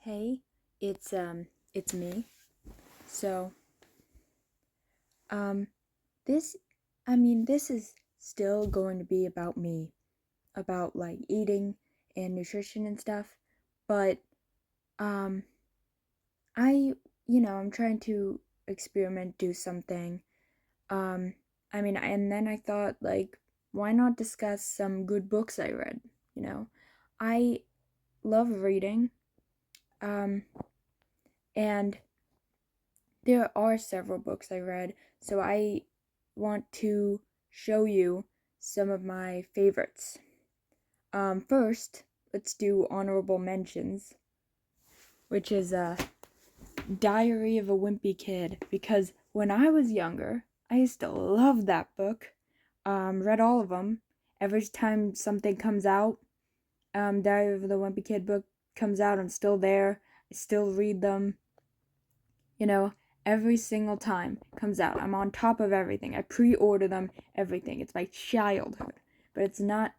Hey, it's me. So, um this this is still going to be about me, about like eating and nutrition and stuff, but um I, I'm trying to experiment, do something. Um and then I thought like why not discuss some good books I read, you know? I love reading. Um and There are several books I read, so I want to show you some of my favorites. First, let's do honorable mentions, which is Diary of a Wimpy Kid, because when I was younger, I used to love that book. Read all of them. Every time something comes out, Diary of the Wimpy Kid book comes out, I'm still there. I still read them. You know, every single time it comes out, I'm on top of everything. I pre-order them, everything. It's my childhood, but it's not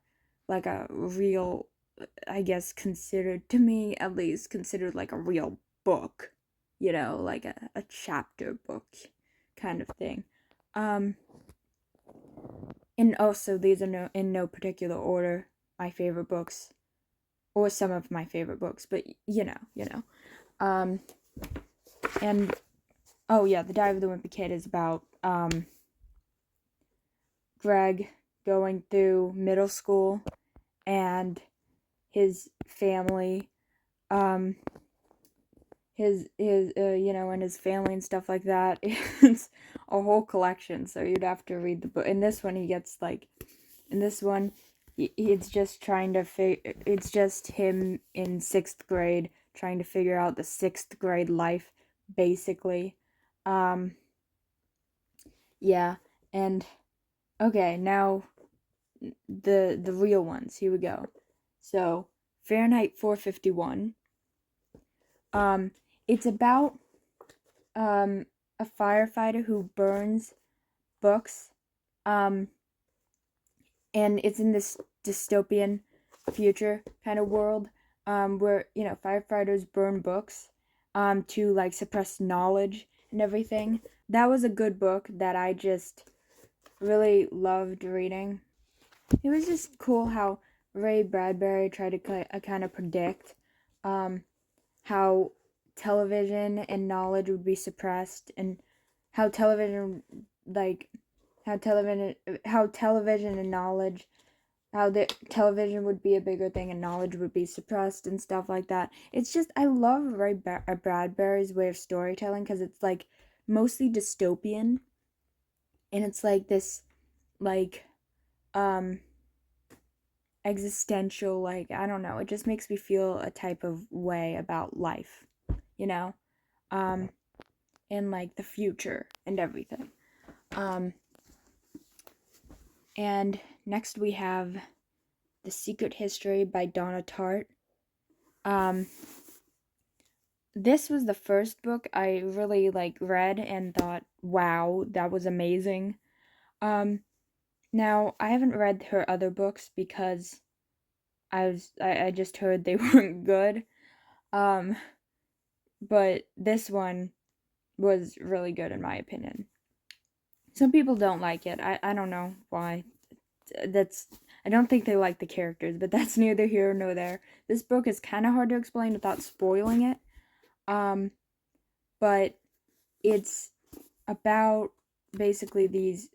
like a real, I guess, considered, to me at least, considered like a real book, like a chapter book kind of thing. Um, and also these are in no particular order, my favorite books, or some of my favorite books, but Um, and Oh yeah, The Diary of the Wimpy Kid is about Greg going through middle school and his family, um and his family and stuff like that. It's a whole collection, so you'd have to read the book. In this one, he gets like, in this one, it's just it's just him in sixth grade trying to figure out the sixth grade life, basically. Um, yeah, and okay, now the real ones. Here we go. So, Fahrenheit 451. Um it's about a firefighter who burns books. Um and it's in this dystopian future kind of world, where, firefighters burn books to like suppress knowledge and everything. That was a good book that I just really loved reading. It was just cool how Ray Bradbury tried to kind of predict um, how television and knowledge would be suppressed, and how television, like, how television and knowledge, how the television would be a bigger thing and knowledge would be suppressed and stuff like that. It's just, I love Bradbury's way of storytelling because it's like mostly dystopian, and it's like this, like, um, existential, like, I don't know, it just makes me feel a type of way about life, you know um and like the future and everything. Um and next we have The Secret History by Donna Tartt. um this was the first book I really like read and thought, wow, that was amazing. Now I haven't read her other books because I just heard they weren't good. um but this one was really good in my opinion. Some people don't like it. I don't know why. That's I don't think they like the characters, but that's neither here nor there. This book is kind of hard to explain without spoiling it. Um but it's about basically these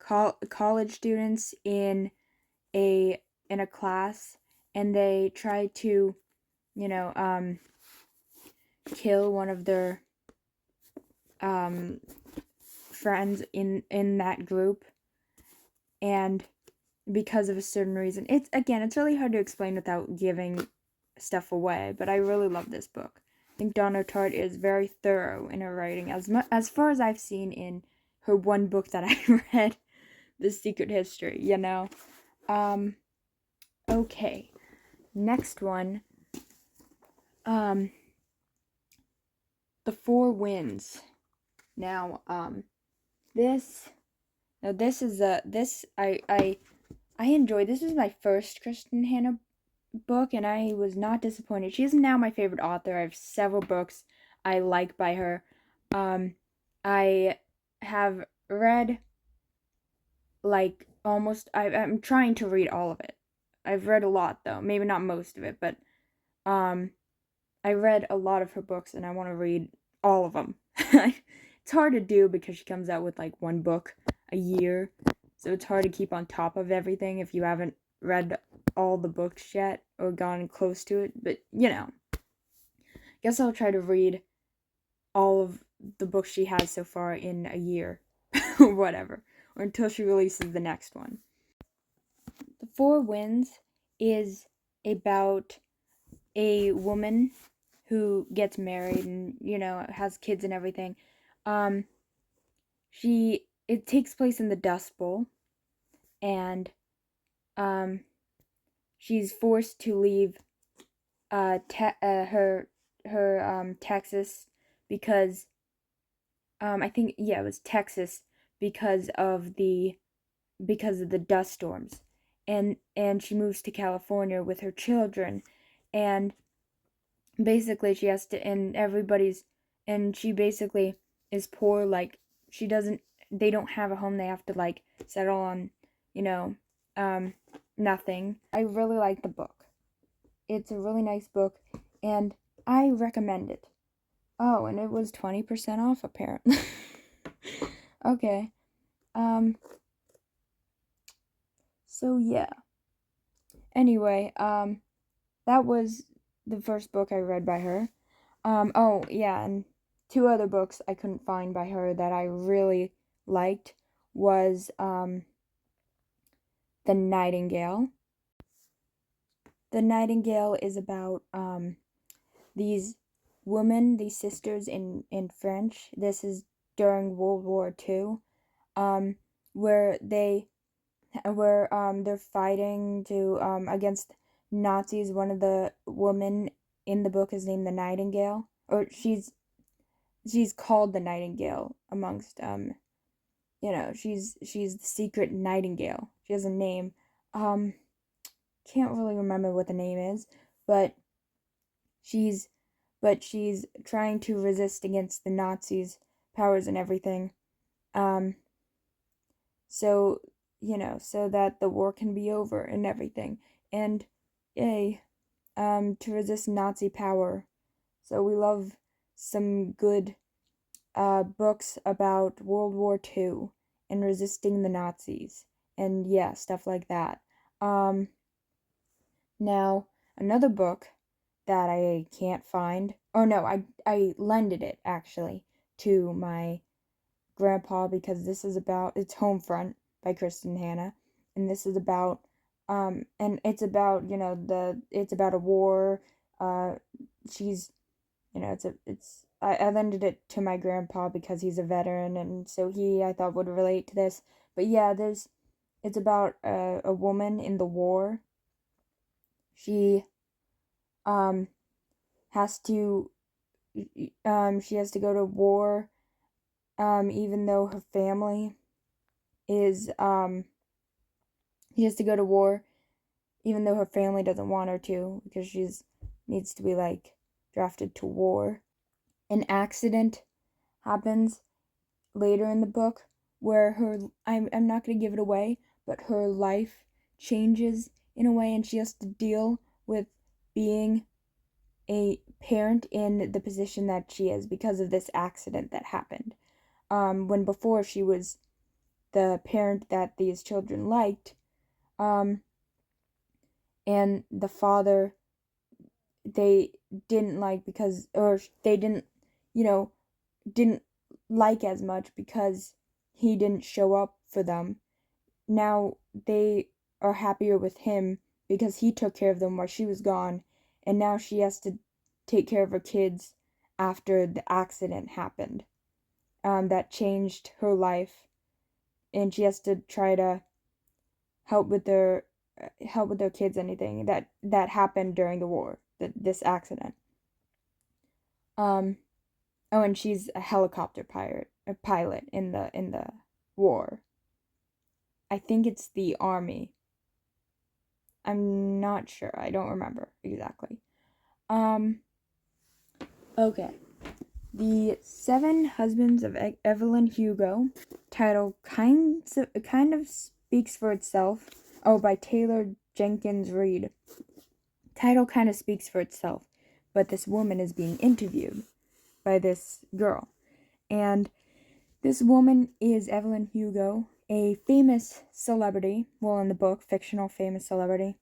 college students a in a class, and they try to, you know, kill one of their um friends in that group, and because of a certain reason. It's really hard to explain without giving stuff away, but I really love this book. I think Donna Tartt is very thorough in her writing, as far as I've seen in her one book that I read, The Secret History, Um okay. Next one, um The Four Winds. Now, this now this is a this I enjoy. This is my first Kristen Hanna book and I was not disappointed. She is now my favorite author. I have several books I like by her. I have read like almost I'm trying to read all of it. I've read a lot though, maybe not most of it, but um I read a lot of her books and I want to read all of them. It's hard to do because she comes out with like one book a year. So it's hard to keep on top of everything if you haven't read all the books yet or gone close to it. But, guess I'll try to read all of the books she has so far in a year or whatever, or until she releases the next one. The Four Winds is about a woman who gets married and has kids and everything. Um, it takes place in the Dust Bowl, and um, she's forced to leave her Texas because I think it was Texas because of the dust storms, and she moves to California with her children, and basically she has to and she basically is poor, like they don't have a home, they have to like settle on you know um nothing. I really like the book. It's a really nice book and I recommend it. Oh, and it was 20% off apparently. Okay. um so yeah, anyway, that was the first book I read by her. Oh yeah, and two other books I couldn't find by her that I really liked was The Nightingale. The Nightingale is about these these sisters in French. This is during World War II, um, where they're fighting to against Nazis. One of the women in the book is named the Nightingale, or she's called the Nightingale amongst she's the secret Nightingale. She has a name. Um can't really remember what the name is, but she's she's trying to resist against the Nazis' powers and everything. Um so so that the war can be over and everything. And yay, to resist Nazi power. So we love some good books about World War II and resisting the Nazis and yeah, stuff like that. Um, Now another book that I can't find. Oh no, I lended it actually to my grandpa because this is about it's Homefront by Kristen Hanna, and this is about and it's about it's about a war. She's I lended it to my grandpa because he's a veteran, and so I thought would relate to this. But yeah, it's about a woman in the war. She um has to she has to go to war even though her family is she has to go to war even though her family doesn't want her to because she's needs to be like drafted to war. An accident happens later in the book where I'm not going to give it away, but her life changes in a way and she has to deal with being a parent in the position that she is because of this accident that happened. When before she was the parent that these children liked, um, and the father they didn't like because, or they didn't, you know, didn't like as much because he didn't show up for them. Now they are happier with him because he took care of them while she was gone, and now she has to take care of her kids after the accident happened. That changed her life, and she has to try to help with their kids. Anything that happened during the war, this accident. Um, oh, and she's a helicopter pilot in the war. I think it's the army. I'm not sure. I don't remember exactly. Okay. The Seven Husbands of Evelyn Hugo, title kind of speaks for itself. Oh, by Taylor Jenkins Reid. Title kind of speaks for itself, but this woman is being interviewed by this girl. And this woman is Evelyn Hugo, a famous celebrity, well, in the book, fictional famous celebrity.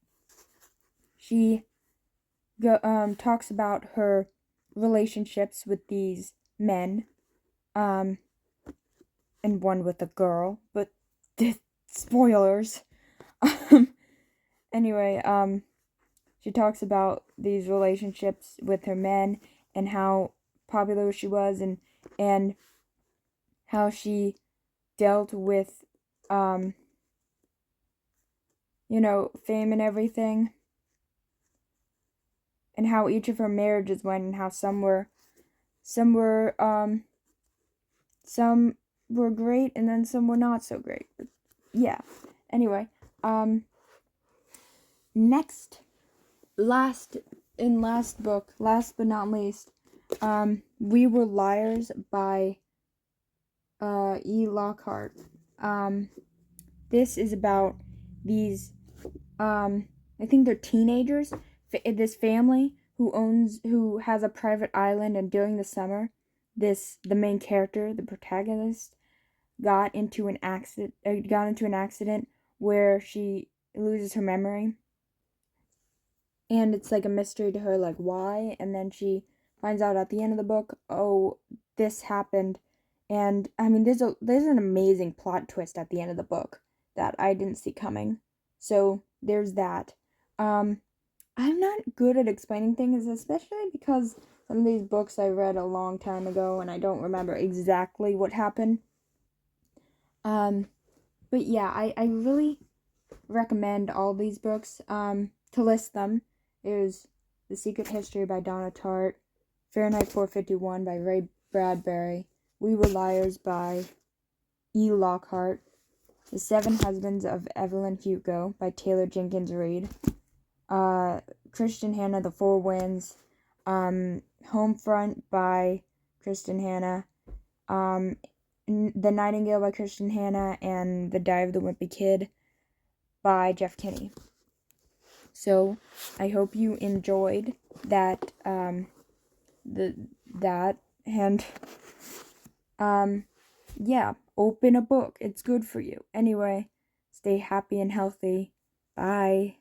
She talks about her relationships with these men, and one with a girl, but spoilers. Anyway, she talks about these relationships with her men and how popular she was, and how she dealt with fame and everything, and how each of her marriages went, and how some were some were great and then some were not so great. But yeah. Anyway, next last book, last but not least, We Were Liars by E. Lockhart. This is about these I think they're teenagers, this family who has a private island, and during the summer, the main character, the protagonist, got into an accident where she loses her memory, and it's like a mystery to her, like why, and then she finds out at the end of the book, oh, this happened. And I mean, there's an amazing plot twist at the end of the book that I didn't see coming. So there's that. I'm not good at explaining things, especially because some of these books I read a long time ago and I don't remember exactly what happened. But yeah, I really recommend all these books. To list them, there's The Secret History by Donna Tartt, Fahrenheit 451 by Ray Bradbury, We Were Liars by E. Lockhart, The Seven Husbands of Evelyn Hugo by Taylor Jenkins Reid, Christian Hannah, The Four Winds, Homefront by Kristen Hannah, The Nightingale by Kristen Hannah, and The Diary of the Wimpy Kid by Jeff Kinney. So I hope you enjoyed that, and yeah, open a book. It's good for you. Anyway, stay happy and healthy. Bye.